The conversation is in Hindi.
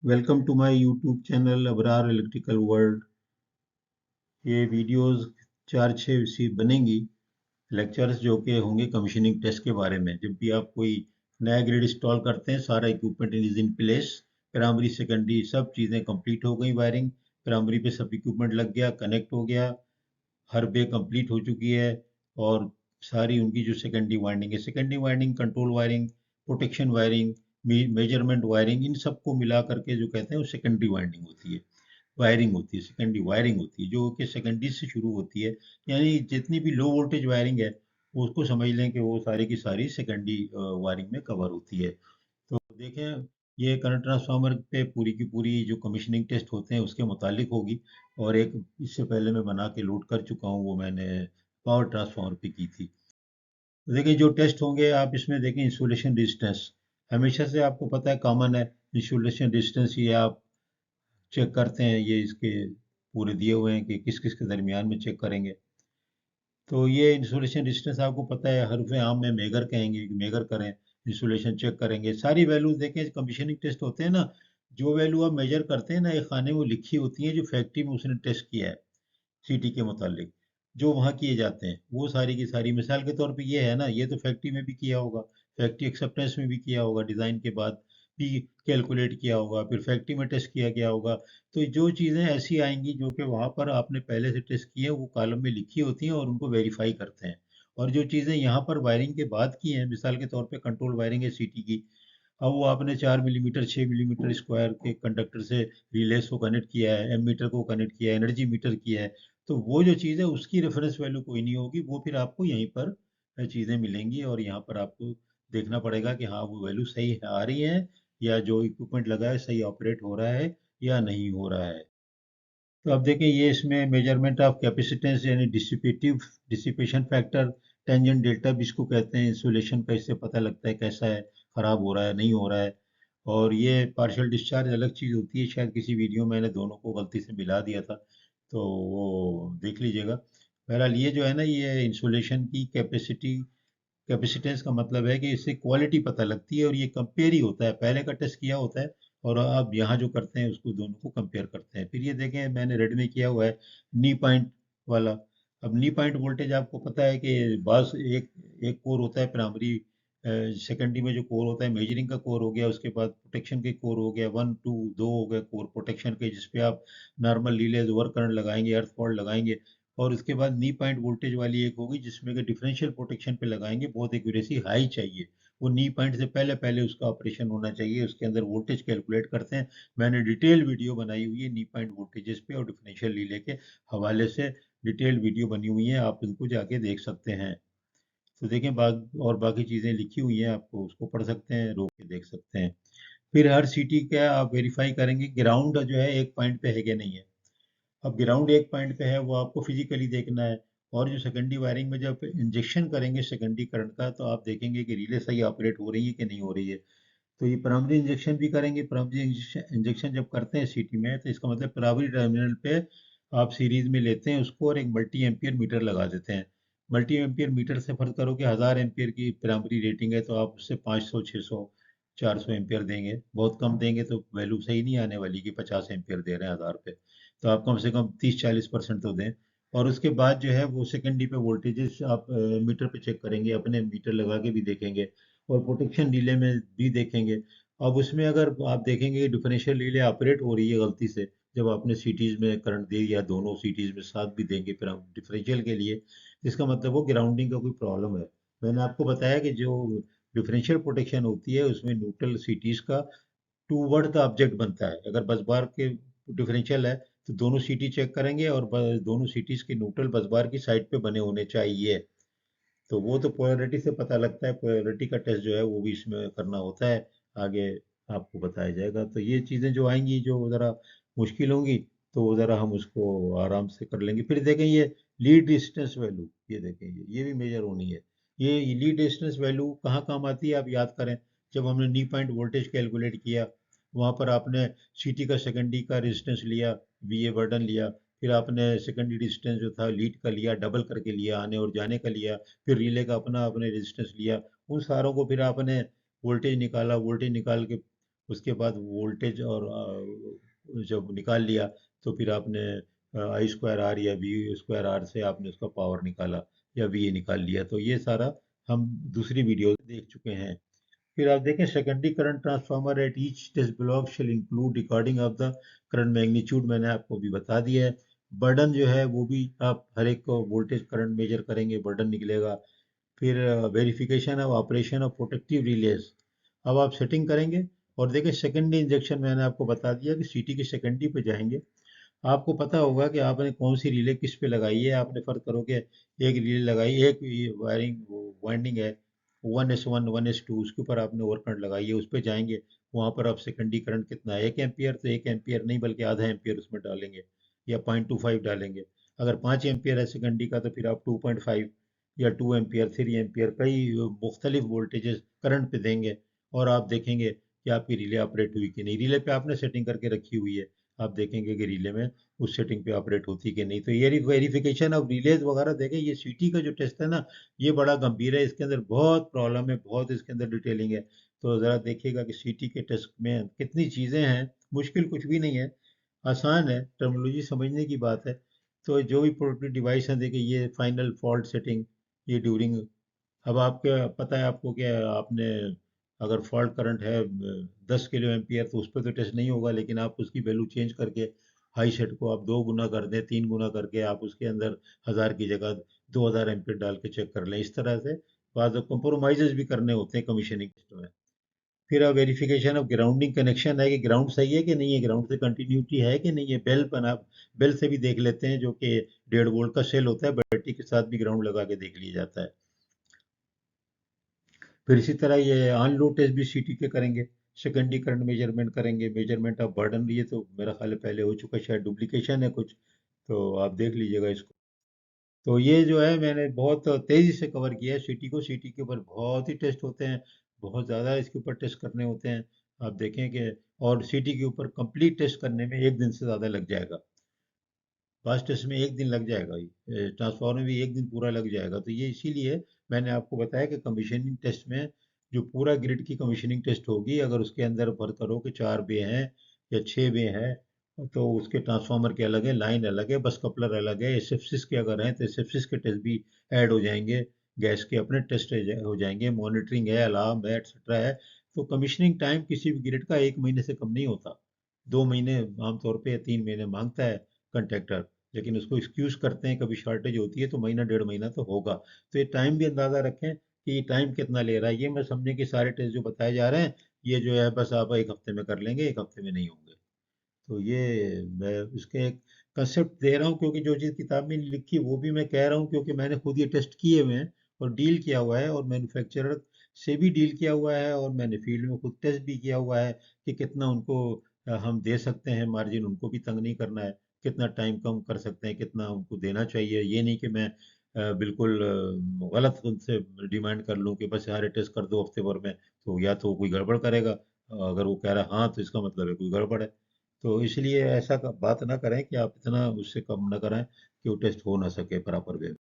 Welcome to my YouTube channel Abrar electrical world. ये वीडियोस 4-6 बनेंगी लेक्चर्स जो कि होंगे कमीशनिंग टेस्ट के बारे में। जब भी आप कोई नया ग्रिड इंस्टॉल करते हैं, सारा equipment is in place, primary secondary सब चीज़ें कंप्लीट हो गई, वायरिंग प्राइमरी पे सब इक्विपमेंट लग गया, कनेक्ट हो गया, हर बे कंप्लीट हो चुकी है। और सारी उनकी जो सेकेंडरी वाइंडिंग है, secondary winding, control wiring, protection wiring, measurement wiring, इन सबको मिला करके जो कहते हैं वो सेकेंडरी वाइंडिंग होती है, वायरिंग होती है, सेकेंडरी वायरिंग होती है, जो कि सेकेंडरी से शुरू होती है। यानी जितनी भी लो वोल्टेज वायरिंग है उसको समझ लें कि वो सारी की सारी सेकेंडरी वायरिंग में कवर होती है। तो देखें, ये करंट ट्रांसफार्मर पे पूरी की पूरी जो कमीशनिंग टेस्ट होते हैं उसके मुतालिक होगी। और एक इससे पहले मैं बना के लोड कर चुका हूँ, वो मैंने पावर ट्रांसफार्मर पे की थी। तो देखिए जो टेस्ट होंगे आप इसमें देखें, इंसुलेशन रेजिस्टेंस हमेशा से आपको पता है कॉमन है। इंसुलेशन रेजिस्टेंस ये आप चेक करते हैं, ये इसके पूरे दिए हुए हैं कि किस किस के दरमियान में चेक करेंगे। तो ये इंसुलेशन रेजिस्टेंस आपको पता है, हरफ आम में मेगर कहेंगे कि मेगर करें, इंसुलेशन चेक करेंगे, सारी वैल्यूज देखें। कमीशनिंग टेस्ट होते हैं ना, जो वैल्यू आप मेजर करते हैं ना, एक खाने में वो लिखी होती है जो फैक्ट्री में उसने टेस्ट किया है सिटी के मुतालिक, जो वहाँ किए जाते हैं वो सारी की सारी। मिसाल के तौर पे ये है ना, ये तो फैक्ट्री में भी किया होगा, फैक्ट्री एक्सेप्टेंस में भी किया होगा, डिज़ाइन के बाद भी कैलकुलेट किया होगा, फिर फैक्ट्री में टेस्ट किया गया होगा। तो जो चीज़ें ऐसी आएंगी जो कि वहाँ पर आपने पहले से टेस्ट की है, वो कॉलम में लिखी होती हैं और उनको वेरीफाई करते हैं। और जो चीज़ें यहाँ पर वायरिंग के बाद की हैं, मिसाल के तौर पे कंट्रोल वायरिंग है सिटी की, अब वो आपने 4 मिलीमीटर 6 मिलीमीटर स्क्वायर के कंडक्टर से रिलेस को कनेक्ट किया है, एम मीटर को कनेक्ट किया है, एनर्जी मीटर किया है, तो वो जो चीज़ है उसकी रेफरेंस वैल्यू कोई नहीं होगी, वो फिर आपको यहीं पर चीज़ें मिलेंगी। और यहाँ पर आपको देखना पड़ेगा कि हाँ वो वैल्यू सही आ रही है, या जो इक्विपमेंट लगा है सही ऑपरेट हो रहा है या नहीं हो रहा है। तो अब देखें, ये इसमें मेजरमेंट ऑफ कैपेसिटेंस यानी dissipative dissipation factor, tangent delta भी इसको कहते हैं, इंसुलेशन का इससे पता लगता है कैसा है, खराब हो रहा है नहीं हो रहा है। और ये पार्शियल डिस्चार्ज अलग चीज़ होती है, शायद किसी वीडियो में मैंने दोनों को गलती से मिला दिया था, तो वो देख लीजिएगा। बहरहाल ये जो है ना, ये इंसुलेशन की कैपेसिटी, कैपेसिटेंस का मतलब है कि इससे क्वालिटी पता लगती है, और ये कंपेयर ही होता है, पहले का टेस्ट किया होता है और आप यहाँ जो करते हैं उसको दोनों को कंपेयर करते हैं। फिर ये देखें, मैंने रेड में किया हुआ है नी पॉइंट वाला। अब नी पॉइंट वोल्टेज आपको पता है कि बस एक एक कोर होता है प्राइमरी, सेकेंडरी में जो कोर होता है मेजरिंग का कोर हो गया, उसके बाद प्रोटेक्शन के कोर हो गया, 1 2 दो हो गए कोर प्रोटेक्शन के, जिसपे आप नॉर्मल रिलेज ओवर करंट लगाएंगे, अर्थ फॉल्ट लगाएंगे। और उसके बाद नी पॉइंट वोल्टेज वाली एक होगी जिसमें कि डिफरेंशियल प्रोटेक्शन पे लगाएंगे, बहुत एक्यूरेसी हाई चाहिए, वो नी पॉइंट से पहले पहले उसका ऑपरेशन होना चाहिए, उसके अंदर वोल्टेज कैलकुलेट करते हैं। मैंने डिटेल वीडियो बनाई हुई है नी पॉइंट वोल्टेजेस पे और डिफरेंशियल रिले के हवाले से, डिटेल वीडियो बनी हुई है, आप उनको जाके देख सकते हैं। तो देखें, और बाकी चीज़ें लिखी हुई हैं, आपको उसको पढ़ सकते हैं, रोक के देख सकते हैं। फिर हर सिटी का आप वेरीफाई करेंगे ग्राउंड जो है एक पॉइंट पे है कि नहीं है। अब ग्राउंड एक पॉइंट पे है, वो आपको फिजिकली देखना है। और जो सेकेंडरी वायरिंग में जब इंजेक्शन करेंगे सेकेंडरी करंट का, तो आप देखेंगे कि रिले सही ऑपरेट हो रही है कि नहीं हो रही है। तो ये प्राइमरी इंजेक्शन भी करेंगे, प्राइमरी इंजेक्शन जब करते हैं सिटी में, तो इसका मतलब प्राइमरी टर्मिनल पे आप सीरीज में लेते हैं उसको और एक मल्टी एम्पियर मीटर लगा देते हैं। मल्टी एम्पियर मीटर से फर्ज करो कि 1000 एम्पियर की प्राइमरी रेटिंग है, तो आप उससे 500 600 400 एम्पियर देंगे। बहुत कम देंगे तो वैल्यू सही नहीं आने वाली कि 50 एम्पियर दे रहे हैं 1000 पे, तो आप कम से कम 30-40% तो दें। और उसके बाद जो है वो सेकेंडरी पे वोल्टेजेस आप मीटर पे चेक करेंगे, अपने मीटर लगा के भी देखेंगे, और प्रोटेक्शन रिले में भी देखेंगे। अब उसमें अगर आप देखेंगे डिफरेंशियल रिले ऑपरेट हो रही है गलती से, जब आपने सिटीज़ में करंट दे दिया, दोनों सिटीज़ में साथ भी देंगे फिर हम डिफरेंशियल के लिए, इसका मतलब वो ग्राउंडिंग का कोई प्रॉब्लम है। मैंने आपको बताया कि जो डिफरेंशियल प्रोटेक्शन होती है उसमें न्यूट्रल सिटीज़ का टूवर्ड द ऑब्जेक्ट बनता है। अगर बस बार के डिफरेंशियल है तो दोनों सिटी चेक करेंगे, और दोनों सिटीज़ के न्यूट्रल बस बार की साइड पे बने होने चाहिए। तो वो तो पोलैरिटी से पता लगता है, पोलैरिटी का टेस्ट जो है वो भी इसमें करना होता है, आगे आपको बताया जाएगा। तो ये चीज़ें जो आएंगी जो ज़रा मुश्किल होंगी, तो वो ज़रा हम उसको आराम से कर लेंगे। फिर देखें ये लीड डिस्टेंस वैल्यू, ये देखें ये भी मेजर होनी है। ये लीड डिस्टेंस वैल्यू कहाँ काम आती है आप याद करें। जब हमने नी पॉइंट वोल्टेज कैलकुलेट किया, वहाँ पर आपने सिटी का सेकेंडरी का रेजिस्टेंस लिया, वी ए बर्डन लिया, फिर आपने सेकेंडरी डिस्टेंस जो था लीड का लिया, डबल करके लिया, आने और जाने का लिया, फिर रिले का अपना आपने रेजिस्टेंस लिया, उन सारों को फिर आपने वोल्टेज निकाला, वोल्टेज निकाल के उसके बाद वोल्टेज और जब निकाल लिया तो फिर आपने आई स्क्वायर आर या वी स्क्वायर आर से आपने उसका पावर निकाला या वी निकाल लिया। तो ये सारा हम दूसरी वीडियो देख चुके हैं। फिर आप देखें secondary current transformer at each test block shall include recording of the current magnitude, मैंने आपको भी बता दिया है। बर्डन जो है वो भी आप हर एक को वोल्टेज करंट मेजर करेंगे, बर्डन निकलेगा। फिर verification of operation of protective release, अब आप सेटिंग करेंगे। और देखिए सेकेंडरी इंजेक्शन मैंने आपको बता दिया कि सीटी की सेकेंडरी पे जाएंगे। आपको पता होगा कि आपने कौन सी रिले किस पे लगाई है। आपने फर्क करोगे, एक रिले लगाई, एक वायरिंग वाइंडिंग है 1S1 1S2, उसके ऊपर आपने ओवर करंट लगाई है, उस पर जाएंगे। वहां पर आप सेकेंडरी करंट कितना है, 1 एम्पियर, तो 1 एम्पियर नहीं बल्कि आधा एम्पियर उसमें डालेंगे या 0.25 डालेंगे। अगर 5 एम्पियर है सेकेंडरी का तो फिर आप 2.5 या 2 एम्पियर 3 एम्पियर कई मुख्तलिफ वोल्टेजेस करंट पे देंगे। और आप देखेंगे कि आपकी रिले ऑपरेट हुई कि नहीं। रिले पे आपने सेटिंग करके रखी हुई है, आप देखेंगे कि रिले में उस सेटिंग पे ऑपरेट होती कि नहीं। तो ये वेरिफिकेशन ऑफ रिलेज वगैरह देखें। ये सीटी का जो टेस्ट है ना, ये बड़ा गंभीर है, इसके अंदर बहुत प्रॉब्लम है, बहुत इसके अंदर डिटेलिंग है। तो ज़रा देखिएगा कि सीटी के टेस्ट में कितनी चीज़ें हैं। मुश्किल कुछ भी नहीं है, आसान है, टर्मिनोलॉजी समझने की बात है। तो जो भी प्रोडक्टिव डिवाइस है, देखिए ये फाइनल फॉल्ट सेटिंग, ये ड्यूरिंग। अब आपके पता है आपको कि आपने अगर फॉल्ट करंट है 10 किलो एम्पियर, तो उस पर तो टेस्ट नहीं होगा, लेकिन आप उसकी वैल्यू चेंज करके हाई सेट को आप 2 गुना कर दें, 3 गुना करके आप उसके अंदर 1000 की जगह 2000 एम्पियर डाल के चेक कर लें। इस तरह से बाद कंप्रोमाइजेस भी करने होते हैं कमीशनिंग टेस्ट में। फिर अब वेरिफिकेशन ऑफ ग्राउंडिंग कनेक्शन है कि ग्राउंड सही है कि नहीं है, ग्राउंड से कंटिन्यूटी है कि नहीं है। बेल बना, बेल से भी देख लेते हैं, जो कि 1.5 वोल्ट का सेल होता है, बैटरी के साथ भी ग्राउंड लगा के देख लिया जाता है। फिर इसी तरह ये ऑन लोड टेस्ट भी सीटी के करेंगे, सेकेंडरी करंट मेजरमेंट करेंगे, मेजरमेंट ऑफ बर्डन। ये तो मेरा ख्याल है पहले हो चुका है, शायद डुप्लीकेशन है कुछ, तो आप देख लीजिएगा इसको। तो ये जो है मैंने बहुत तेज़ी से कवर किया है सीटी को। सीटी के ऊपर बहुत ही टेस्ट होते हैं, बहुत ज़्यादा इसके ऊपर टेस्ट करने होते हैं। आप देखें कि और सीटी के ऊपर कंप्लीट टेस्ट करने में 1 दिन से ज़्यादा लग जाएगा। फास्ट टेस्ट में 1 दिन लग जाएगा, ट्रांसफार्मर में भी 1 दिन पूरा लग जाएगा। तो ये इसीलिए मैंने आपको बताया कि कमीशनिंग टेस्ट में जो पूरा ग्रिड की कमीशनिंग टेस्ट होगी, अगर उसके अंदर फर्क करो कि 4 बे हैं या 6 बे हैं, तो उसके ट्रांसफार्मर के अलग है, लाइन अलग है, बस कपलर अलग है। एसएफसिस के अगर हैं तो एसएफसिस के टेस्ट भी ऐड हो जाएंगे, गैस के अपने टेस्ट हो जाएंगे, मॉनिटरिंग है, अलार्म है, एक्सेट्रा है। तो कमीशनिंग टाइम किसी भी ग्रिड का 1 महीने से कम नहीं होता। 2 महीने आमतौर पे या 3 महीने मांगता है कंट्रैक्टर, लेकिन उसको एक्सक्यूज करते हैं, कभी शॉर्टेज होती है तो महीना 1.5 महीना तो होगा। तो ये टाइम भी अंदाज़ा रखें कि ये टाइम कितना ले रहा है। ये मैं समझें कि सारे टेस्ट जो बताए जा रहे हैं, ये जो है बस आप 1 हफ्ते में कर लेंगे, 1 हफ्ते में नहीं होंगे। तो ये मैं इसके एक कंसेप्ट दे रहा हूँ, क्योंकि जो चीज़ किताब में नहीं लिखी वो भी मैं कह रहा हूँ, क्योंकि मैंने खुद ये टेस्ट किए हुए हैं और डील किया हुआ है, और मैन्युफैक्चरर से भी डील किया हुआ है, और मैंने फील्ड में खुद टेस्ट भी किया हुआ है कि कितना उनको हम दे सकते हैं मार्जिन, उनको भी तंग नहीं करना है, कितना टाइम कम कर सकते हैं, कितना उनको देना चाहिए। ये नहीं कि मैं बिल्कुल गलत उनसे डिमांड कर लूँ कि बस सारे टेस्ट कर दो हफ्ते भर में, तो या तो कोई गड़बड़ करेगा, अगर वो कह रहा है हाँ तो इसका मतलब है कोई गड़बड़ है। तो इसलिए ऐसा बात ना करें कि आप इतना उससे कम ना कराएं कि वो टेस्ट हो ना सके प्रॉपर वे में।